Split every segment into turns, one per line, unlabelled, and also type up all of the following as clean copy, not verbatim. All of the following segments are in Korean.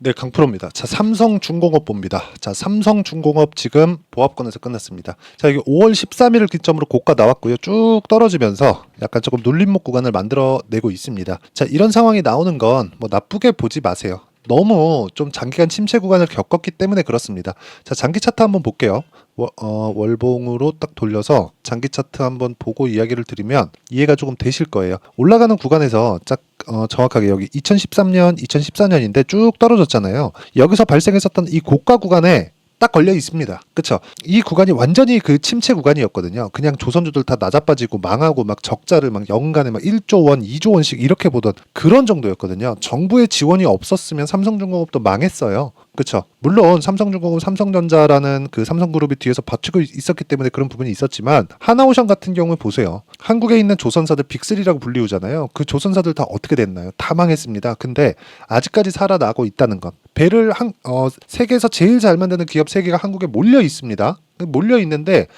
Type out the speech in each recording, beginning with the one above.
네, 강프로입니다. 자, 삼성중공업 봅니다. 자, 삼성중공업 지금 보합권에서 끝났습니다. 자, 이게 5월 13일을 기점으로 고가 나왔고요. 쭉 떨어지면서 약간 조금 눌림목 구간을 만들어내고 있습니다. 자, 이런 상황이 나오는 건 뭐 나쁘게 보지 마세요. 너무 좀 장기간 침체 구간을 겪었기 때문에 그렇습니다. 자, 장기 차트 한번 볼게요. 월봉으로 딱 돌려서 장기 차트 한번 보고 이야기를 드리면 이해가 조금 되실 거예요. 올라가는 구간에서 정확하게 여기 2013년, 2014년인데 쭉 떨어졌잖아요. 여기서 발생했었던 이 고가 구간에 딱 걸려 있습니다. 그쵸? 이 구간이 완전히 그 침체 구간이었거든요. 그냥 조선주들 다 낮아빠지고 망하고 막 적자를 막 연간에 막 1조 원, 2조 원씩 이렇게 보던 그런 정도였거든요. 정부의 지원이 없었으면 삼성중공업도 망했어요. 그쵸? 물론 삼성중공업, 삼성전자라는 그 삼성그룹이 뒤에서 받치고 있었기 때문에 그런 부분이 있었지만 하나오션 같은 경우에 보세요. 한국에 있는 조선사들 빅3라고 불리우잖아요. 그 조선사들 다 어떻게 됐나요? 다 망했습니다. 근데 아직까지 살아나고 있다는 것. 세계에서 제일 잘 만드는 기업 3개가 한국에 몰려 있습니다. 몰려 있는데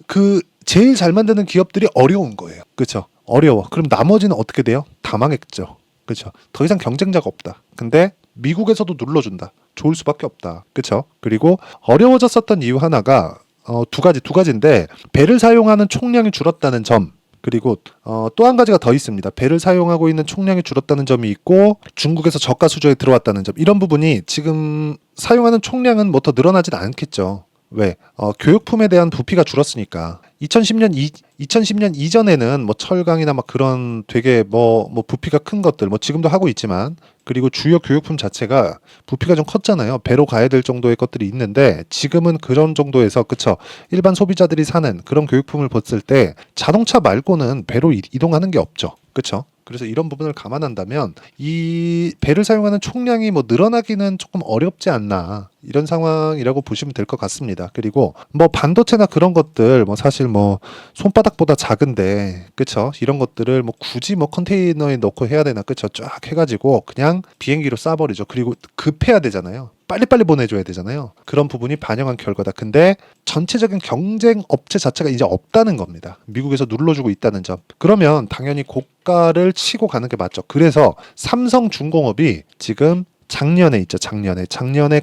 그 제일 잘 만드는 기업들이 어려운 거예요. 그렇죠? 어려워. 그럼 나머지는 어떻게 돼요? 다 망했죠. 그렇죠? 더 이상 경쟁자가 없다. 근데 미국에서도 눌러준다. 좋을 수밖에 없다. 그렇죠? 그리고 어려워졌었던 이유 하나가 두 가지인데 배를 사용하는 총량이 줄었다는 점. 그리고 또 한 가지가 더 있습니다. 배를 사용하고 있는 총량이 줄었다는 점이 있고 중국에서 저가 수조에 들어왔다는 점. 이런 부분이 지금 사용하는 총량은 뭐 더 늘어나진 않겠죠. 왜? 교육품에 대한 부피가 줄었으니까. 2010년 이전에는 뭐 철강이나 막 그런 되게 뭐 부피가 큰 것들 뭐 지금도 하고 있지만 그리고 주요 교육품 자체가 부피가 좀 컸잖아요. 배로 가야 될 정도의 것들이 있는데 지금은 그런 정도에서 그쵸? 일반 소비자들이 사는 그런 교육품을 봤을 때 자동차 말고는 배로 이동하는 게 없죠. 그쵸? 그래서 이런 부분을 감안한다면 이 배를 사용하는 총량이 뭐 늘어나기는 조금 어렵지 않나 이런 상황이라고 보시면 될 것 같습니다. 그리고 뭐 반도체나 그런 것들 뭐 사실 뭐 손바닥보다 작은데 그쵸? 이런 것들을 뭐 굳이 뭐 컨테이너에 넣고 해야 되나 그쵸? 쫙 해가지고 그냥 비행기로 쏴버리죠. 그리고 급해야 되잖아요. 빨리빨리 보내줘야 되잖아요. 그런 부분이 반영한 결과다. 근데 전체적인 경쟁 업체 자체가 이제 없다는 겁니다. 미국에서 눌러주고 있다는 점. 그러면 당연히 고가를 치고 가는 게 맞죠. 그래서 삼성중공업이 지금 작년에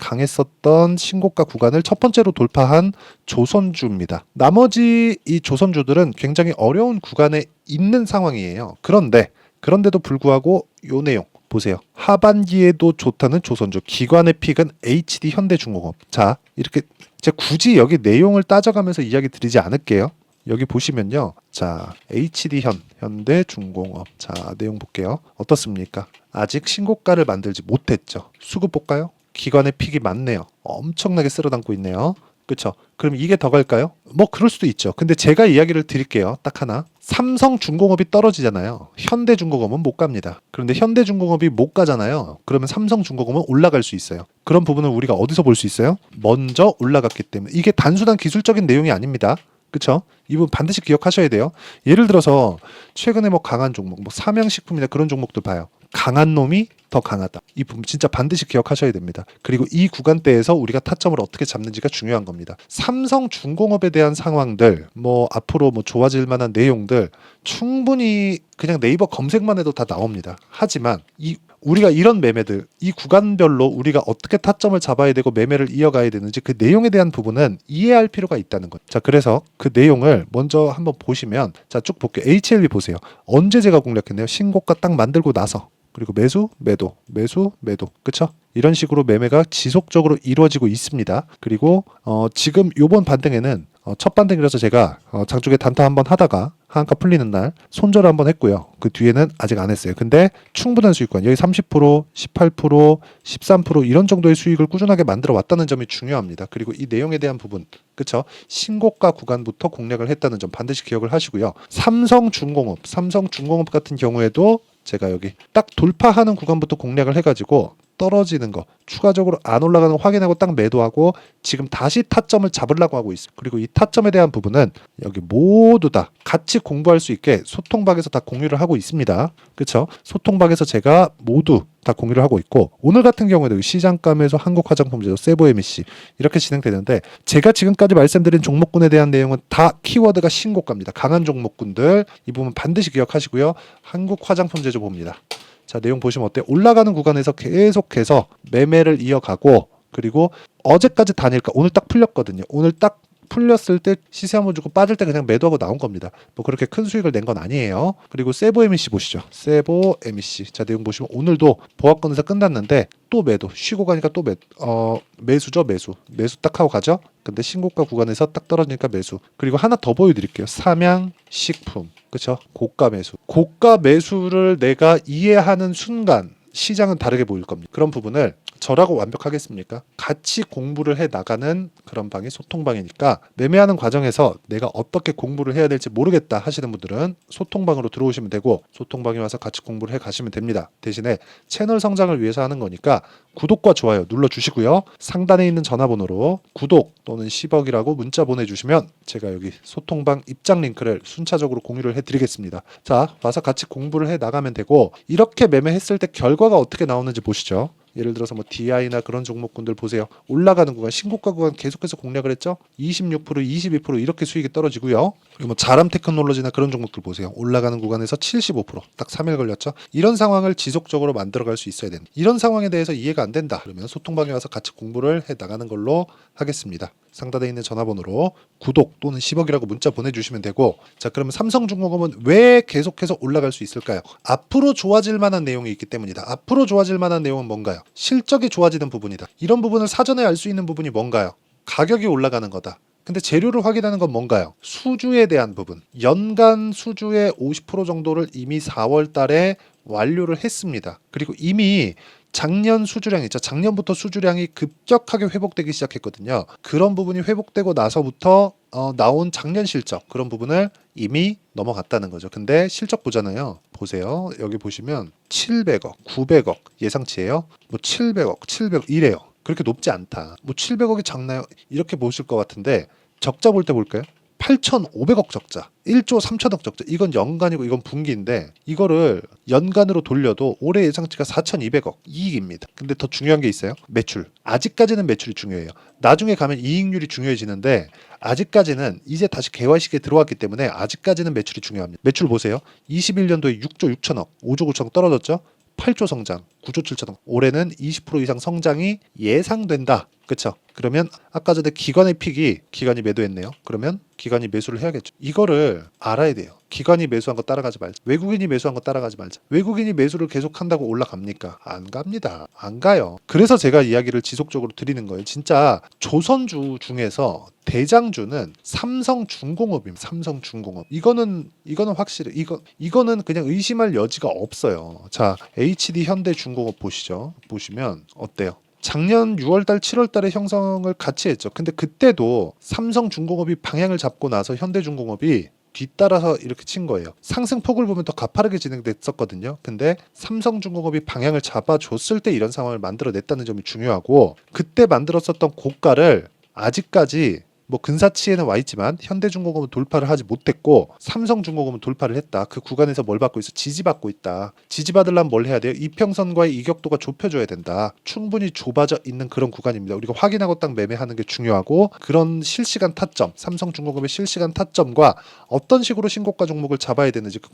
강했었던 신고가 구간을 첫 번째로 돌파한 조선주입니다. 나머지 이 조선주들은 굉장히 어려운 구간에 있는 상황이에요. 그런데도 불구하고 요 내용 보세요. 하반기에도 좋다는 조선주, 기관의 픽은 HD 현대중공업. 자, 이렇게 제가 굳이 여기 내용을 따져가면서 이야기 드리지 않을게요. 여기 보시면요. 자, HD 현대중공업. 자, 내용 볼게요. 어떻습니까? 아직 신고가를 만들지 못했죠. 수급 볼까요? 기관의 픽이 많네요. 엄청나게 쓸어담고 있네요. 그쵸? 그럼 이게 더 갈까요? 뭐 그럴 수도 있죠. 근데 제가 이야기를 드릴게요. 딱 하나. 삼성중공업이 떨어지잖아요. 현대중공업은 못 갑니다. 그런데 현대중공업이 못 가잖아요. 그러면 삼성중공업은 올라갈 수 있어요. 그런 부분을 우리가 어디서 볼 수 있어요? 먼저 올라갔기 때문에. 이게 단순한 기술적인 내용이 아닙니다. 그쵸? 이 부분 반드시 기억하셔야 돼요. 예를 들어서 최근에 뭐 강한 종목, 뭐 삼양식품이나 그런 종목들 봐요. 강한 놈이 더 강하다. 이 부분 진짜 반드시 기억하셔야 됩니다. 그리고 이 구간대에서 우리가 타점을 어떻게 잡는지가 중요한 겁니다. 삼성중공업에 대한 상황들, 뭐 앞으로 뭐 좋아질 만한 내용들 충분히 그냥 네이버 검색만 해도 다 나옵니다. 하지만 우리가 이런 매매들, 이 구간별로 우리가 어떻게 타점을 잡아야 되고 매매를 이어가야 되는지 그 내용에 대한 부분은 이해할 필요가 있다는 것. 자, 그래서 그 내용을 먼저 한번 보시면 자, 쭉 볼게요. HLB 보세요. 언제 제가 공략했나요? 신고가 딱 만들고 나서. 그리고 매수, 매도, 매수, 매도. 그쵸? 이런 식으로 매매가 지속적으로 이루어지고 있습니다. 그리고 지금 요번 반등에는 첫 반등이라서 제가 장중에 단타 한번 하다가 하한가 풀리는 날 손절을 한번 했고요. 그 뒤에는 아직 안 했어요. 근데 충분한 수익권 여기 30%, 18%, 13% 이런 정도의 수익을 꾸준하게 만들어 왔다는 점이 중요합니다. 그리고 이 내용에 대한 부분 그쵸? 신고가 구간부터 공략을 했다는 점 반드시 기억을 하시고요. 삼성중공업 같은 경우에도 제가 여기 딱 돌파하는 구간부터 공략을 해가지고 떨어지는 거 추가적으로 안 올라가는 거 확인하고 딱 매도하고 지금 다시 타점을 잡으려고 하고 있어요. 그리고 이 타점에 대한 부분은 여기 모두 다 같이 공부할 수 있게 소통박에서 다 공유를 하고 있습니다. 그렇죠? 소통박에서 제가 모두 다 공유를 하고 있고 오늘 같은 경우에도 시장감에서 한국화장품제조 세부MEC 이렇게 진행되는데 제가 지금까지 말씀드린 종목군에 대한 내용은 다 키워드가 신고가입니다. 강한 종목군들 이 부분 반드시 기억하시고요. 한국화장품제조 봅니다. 자, 내용 보시면 어때요? 올라가는 구간에서 계속해서 매매를 이어가고, 그리고 어제까지 단일가 오늘 딱 풀렸거든요. 오늘 딱 풀렸을 때 시세 한번 주고 빠질 때 그냥 매도하고 나온 겁니다. 뭐 그렇게 큰 수익을 낸 건 아니에요. 그리고 세보 MEC 보시죠. 세보 MEC. 자, 내용 보시면 오늘도 보합권에서 끝났는데 또 매도. 쉬고 가니까 또 매수죠, 매수. 매수 딱 하고 가죠. 근데 신고가 구간에서 딱 떨어지니까 매수. 그리고 하나 더 보여드릴게요. 삼양식품. 그쵸? 고가 매수. 고가 매수를 내가 이해하는 순간 시장은 다르게 보일 겁니다. 그런 부분을 저라고 완벽하겠습니까? 같이 공부를 해 나가는 그런 방이 소통방이니까 매매하는 과정에서 내가 어떻게 공부를 해야 될지 모르겠다 하시는 분들은 소통방으로 들어오시면 되고, 소통방에 와서 같이 공부를 해 가시면 됩니다. 대신에 채널 성장을 위해서 하는 거니까 구독과 좋아요 눌러주시고요. 상단에 있는 전화번호로 구독 또는 10억이라고 문자 보내주시면 제가 여기 소통방 입장 링크를 순차적으로 공유를 해드리겠습니다. 자, 와서 같이 공부를 해 나가면 되고, 이렇게 매매했을 때 결과가 어떻게 나오는지 보시죠. 예를 들어서 뭐 DI나 그런 종목군들 보세요. 올라가는 구간, 신고가 구간 계속해서 공략을 했죠. 26%, 22% 이렇게 수익이 떨어지고요. 그리고 뭐 자람 테크놀로지나 그런 종목들 보세요. 올라가는 구간에서 75%딱 3일 걸렸죠. 이런 상황을 지속적으로 만들어갈 수 있어야 된다. 이런 상황에 대해서 이해가 안 된다 그러면 소통방에 와서 같이 공부를 해 나가는 걸로 하겠습니다. 상단에 있는 전화번호로 구독 또는 10억이라고 문자 보내주시면 되고, 자, 그러면 삼성중공업은 왜 계속해서 올라갈 수 있을까요? 앞으로 좋아질 만한 내용이 있기 때문이다. 앞으로 좋아질 만한 내용은 뭔가요? 실적이 좋아지는 부분이다. 이런 부분을 사전에 알 수 있는 부분이 뭔가요? 가격이 올라가는 거다. 근데 재료를 확인하는 건 뭔가요? 수주에 대한 부분. 연간 수주의 50% 정도를 이미 4월 달에 완료를 했습니다. 그리고 이미 작년 수주량 있죠. 작년부터 수주량이 급격하게 회복되기 시작했거든요. 그런 부분이 회복되고 나서부터 나온 작년 실적, 그런 부분을 이미 넘어갔다는 거죠. 근데 실적 보잖아요. 보세요. 여기 보시면 700억, 900억 예상치예요. 뭐 700억, 700억 이래요. 그렇게 높지 않다. 뭐 700억이 작나요? 이렇게 보실 것 같은데 적자 볼 때 볼까요? 8,500억 적자, 1조 3천억 적자. 이건 연간이고 이건 분기인데 이거를 연간으로 돌려도 올해 예상치가 4,200억 이익입니다. 근데 더 중요한 게 있어요. 매출. 아직까지는 매출이 중요해요. 나중에 가면 이익률이 중요해지는데 아직까지는 이제 다시 개화 시기에 들어왔기 때문에 아직까지는 매출이 중요합니다. 매출 보세요. 21년도에 6조 6천억, 5조 9천억 떨어졌죠. 8조 성장, 9조 7천억. 올해는 20% 이상 성장이 예상된다. 그렇죠? 그러면 아까 전에 기관의 픽이 기관이 매도했네요. 그러면 기관이 매수를 해야겠죠. 이거를 알아야 돼요. 기관이 매수한 거 따라가지 말자. 외국인이 매수한 거 따라가지 말자. 외국인이 매수를 계속한다고 올라갑니까? 안 갑니다. 안 가요. 그래서 제가 이야기를 지속적으로 드리는 거예요. 진짜 조선주 중에서 대장주는 삼성중공업입니다. 삼성중공업. 이거는 확실해. 이거는 그냥 의심할 여지가 없어요. 자, HD 현대중공업 보시죠. 보시면 어때요? 작년 6월달, 7월달에 형성을 같이 했죠. 근데 그때도 삼성중공업이 방향을 잡고 나서 현대중공업이 뒤따라서 이렇게 친 거예요. 상승폭을 보면 더 가파르게 진행됐었거든요. 근데 삼성중공업이 방향을 잡아줬을 때 이런 상황을 만들어냈다는 점이 중요하고, 그때 만들었었던 고가를 아직까지 뭐 근사치에는 와 있지만 현대중공업은 돌파를 하지 못했고 삼성중공업은 돌파를 했다. 그 구간에서 뭘 받고 있어? 지지받고 있다. 지지받으려면 뭘 해야 돼요? 이평선과의 이격도가 좁혀줘야 된다. 충분히 좁아져 있는 그런 구간입니다. 우리가 확인하고 딱 매매하는 게 중요하고, 그런 실시간 타점, 삼성중공업의 실시간 타점과 어떤 식으로 신고가 종목을 잡아야 되는지 그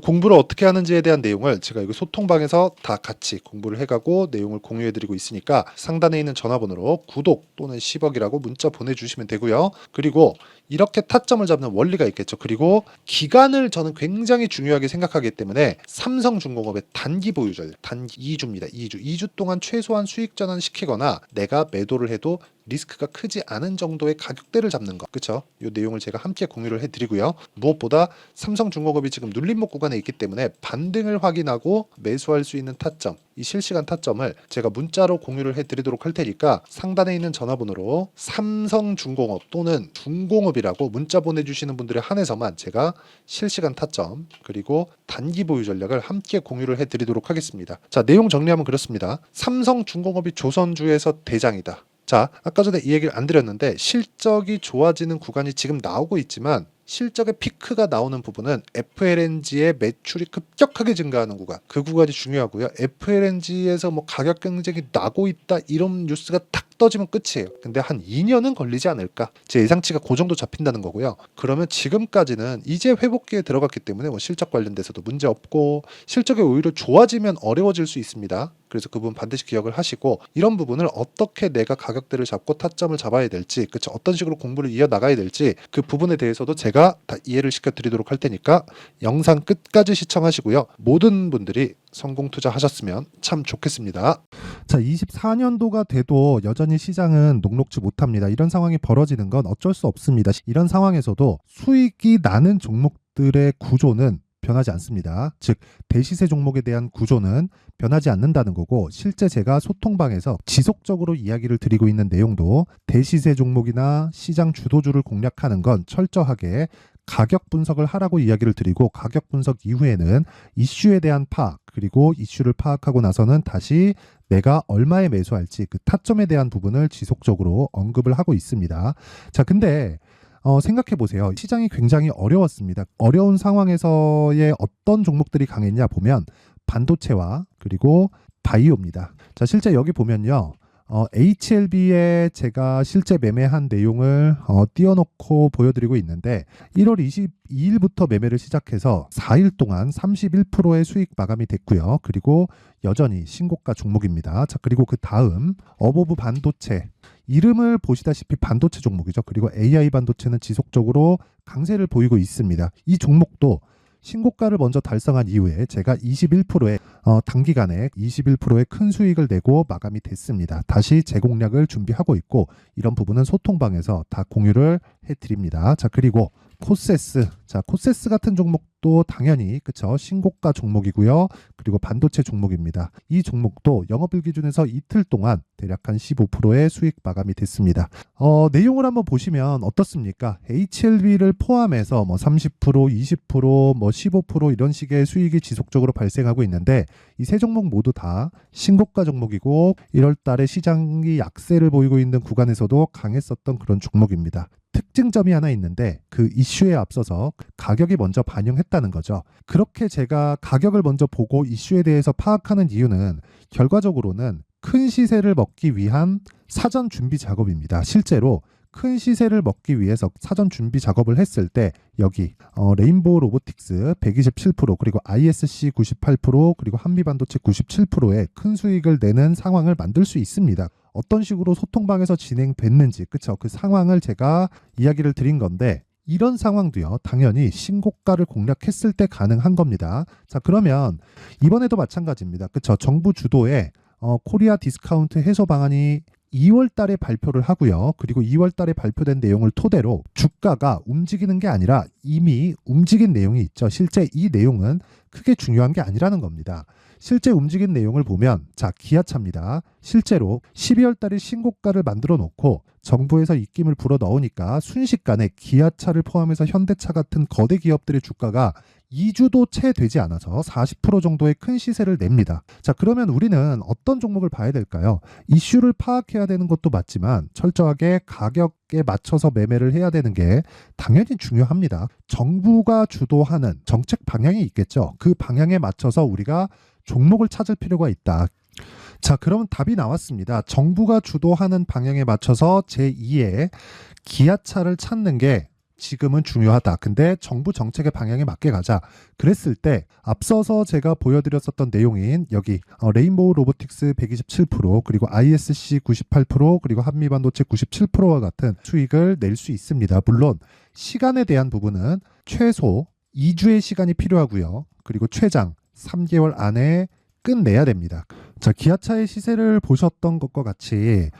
공부를 어떻게 하는지에 대한 내용을 제가 여기 소통방에서 다 같이 공부를 해가고 내용을 공유해드리고 있으니까 상단에 있는 전화번호로 구독 또는 10억이라고 문자 보내주시면 되고요. 그리고 이렇게 타점을 잡는 원리가 있겠죠. 그리고 기간을 저는 굉장히 중요하게 생각하기 때문에 삼성중공업의 단기 보유 전략, 단기 2주입니다. 2주 동안 최소한 수익 전환 시키거나 내가 매도를 해도 리스크가 크지 않은 정도의 가격대를 잡는 거. 그렇죠? 이 내용을 제가 함께 공유를 해드리고요. 무엇보다 삼성중공업이 지금 눌림목 구간에 있기 때문에 반등을 확인하고 매수할 수 있는 타점, 이 실시간 타점을 제가 문자로 공유를 해드리도록 할 테니까 상단에 있는 전화번호로 삼성중공업 또는 중공업이라고 문자 보내주시는 분들에 한해서만 제가 실시간 타점 그리고 단기 보유 전략을 함께 공유를 해드리도록 하겠습니다. 자, 내용 정리하면 그렇습니다. 삼성중공업이 조선주에서 대장이다. 자, 아까 전에 이 얘기를 안 드렸는데 실적이 좋아지는 구간이 지금 나오고 있지만 실적의 피크가 나오는 부분은 FLNG의 매출이 급격하게 증가하는 구간, 그 구간이 중요하고요. FLNG에서 뭐 가격 경쟁이 나고 있다 이런 뉴스가 탁 떨어지면 끝이에요. 근데 한 2년은 걸리지 않을까. 제 예상치가 그 정도 잡힌다는 거고요. 그러면 지금까지는 이제 회복기에 들어갔기 때문에 뭐 실적 관련돼서도 문제 없고 실적이 오히려 좋아지면 어려워질 수 있습니다. 그래서 그 부분 반드시 기억을 하시고 이런 부분을 어떻게 내가 가격대를 잡고 타점을 잡아야 될지, 그쵸, 어떤 식으로 공부를 이어나가야 될지 그 부분에 대해서도 제가 다 이해를 시켜드리도록 할 테니까 영상 끝까지 시청하시고요. 모든 분들이 성공 투자하셨으면 참 좋겠습니다. 자, 24년도가 돼도 여전히 시장은 녹록지 못합니다. 이런 상황이 벌어지는 건 어쩔 수 없습니다. 이런 상황에서도 수익이 나는 종목들의 구조는 변하지 않습니다. 즉 대시세 종목에 대한 구조는 변하지 않는다는 거고, 실제 제가 소통방에서 지속적으로 이야기를 드리고 있는 내용도 대시세 종목이나 시장 주도주를 공략하는 건 철저하게 가격 분석을 하라고 이야기를 드리고, 가격 분석 이후에는 이슈에 대한 파악, 그리고 이슈를 파악하고 나서는 다시 내가 얼마에 매수할지 그 타점에 대한 부분을 지속적으로 언급을 하고 있습니다. 자, 근데 생각해 보세요. 시장이 굉장히 어려웠습니다. 어려운 상황에서의 어떤 종목들이 강했냐 보면 반도체와 그리고 바이오입니다. 자, 실제 여기 보면요. HLB에 제가 실제 매매한 내용을 띄워놓고 보여드리고 있는데 1월 22일부터 매매를 시작해서 4일 동안 31%의 수익 마감이 됐고요. 그리고 여전히 신고가 종목입니다. 자, 그리고 그 다음 어보브 반도체, 이름을 보시다시피 반도체 종목이죠. 그리고 AI 반도체는 지속적으로 강세를 보이고 있습니다. 이 종목도 신고가를 먼저 달성한 이후에 제가 21%의 단기간에 21%의 큰 수익을 내고 마감이 됐습니다. 다시 재공략을 준비하고 있고, 이런 부분은 소통방에서 다 공유를 해드립니다. 자, 그리고 코세스. 자, 코세스 같은 종목도 당연히 그쵸, 신고가 종목이고요. 그리고 반도체 종목입니다. 이 종목도 영업일 기준에서 이틀 동안 대략 한 15%의 수익 마감이 됐습니다. 내용을 한번 보시면 어떻습니까? HLB를 포함해서 뭐 30%, 20%, 뭐 15% 이런 식의 수익이 지속적으로 발생하고 있는데, 이 세 종목 모두 다 신고가 종목이고 1월 달에 시장이 약세를 보이고 있는 구간에서도 강했었던 그런 종목입니다. 특징점이 하나 있는데 그 이슈에 앞서서 가격이 먼저 반영했다는 거죠. 그렇게 제가 가격을 먼저 보고 이슈에 대해서 파악하는 이유는 결과적으로는 큰 시세를 먹기 위한 사전 준비 작업입니다. 실제로 큰 시세를 먹기 위해서 사전 준비 작업을 했을 때 여기 레인보우 로보틱스 127%, 그리고 ISC 98%, 그리고 한미반도체 97%의 큰 수익을 내는 상황을 만들 수 있습니다. 어떤 식으로 소통방에서 진행됐는지, 그쵸, 그 상황을 제가 이야기를 드린 건데, 이런 상황도요 당연히 신고가를 공략했을 때 가능한 겁니다. 자, 그러면 이번에도 마찬가지입니다. 그쵸, 정부 주도의 코리아 디스카운트 해소 방안이 2월 달에 발표를 하고요. 그리고 2월 달에 발표된 내용을 토대로 주가가 움직이는 게 아니라 이미 움직인 내용이 있죠. 실제 이 내용은 크게 중요한 게 아니라는 겁니다. 실제 움직인 내용을 보면, 자, 기아차입니다. 실제로 12월 달에 신고가를 만들어 놓고 정부에서 입김을 불어 넣으니까 순식간에 기아차를 포함해서 현대차 같은 거대 기업들의 주가가 2주도 채 되지 않아서 40% 정도의 큰 시세를 냅니다. 자, 그러면 우리는 어떤 종목을 봐야 될까요? 이슈를 파악해야 되는 것도 맞지만 철저하게 가격에 맞춰서 매매를 해야 되는 게 당연히 중요합니다. 정부가 주도하는 정책 방향이 있겠죠. 그 방향에 맞춰서 우리가 종목을 찾을 필요가 있다. 자, 그러면 답이 나왔습니다. 정부가 주도하는 방향에 맞춰서 제2의 기아차를 찾는 게 지금은 중요하다. 근데 정부 정책의 방향에 맞게 가자. 그랬을 때 앞서서 제가 보여드렸었던 내용인 여기 레인보우 로보틱스 127%, 그리고 ISC 98%, 그리고 한미반도체 97%와 같은 수익을 낼 수 있습니다. 물론 시간에 대한 부분은 최소 2주의 시간이 필요하고요. 그리고 최장 3개월 안에 끝내야 됩니다. 자, 기아차의 시세를 보셨던 것과 같이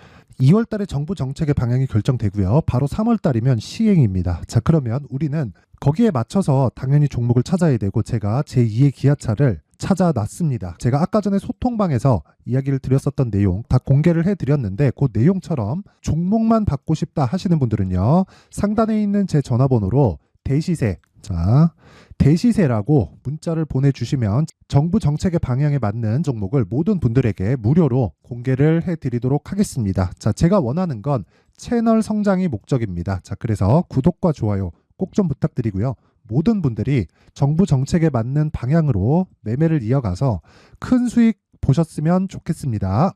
2월 달에 정부 정책의 방향이 결정되고요. 바로 3월 달이면 시행입니다. 자, 그러면 우리는 거기에 맞춰서 당연히 종목을 찾아야 되고, 제가 제2의 기아차를 찾아놨습니다. 제가 아까 전에 소통방에서 이야기를 드렸었던 내용 다 공개를 해드렸는데, 그 내용처럼 종목만 받고 싶다 하시는 분들은요, 상단에 있는 제 전화번호로 대시세, 자, 대시세라고 문자를 보내주시면 정부 정책의 방향에 맞는 종목을 모든 분들에게 무료로 공개를 해드리도록 하겠습니다. 자, 제가 원하는 건 채널 성장이 목적입니다. 자, 그래서 구독과 좋아요 꼭 좀 부탁드리고요. 모든 분들이 정부 정책에 맞는 방향으로 매매를 이어가서 큰 수익 보셨으면 좋겠습니다.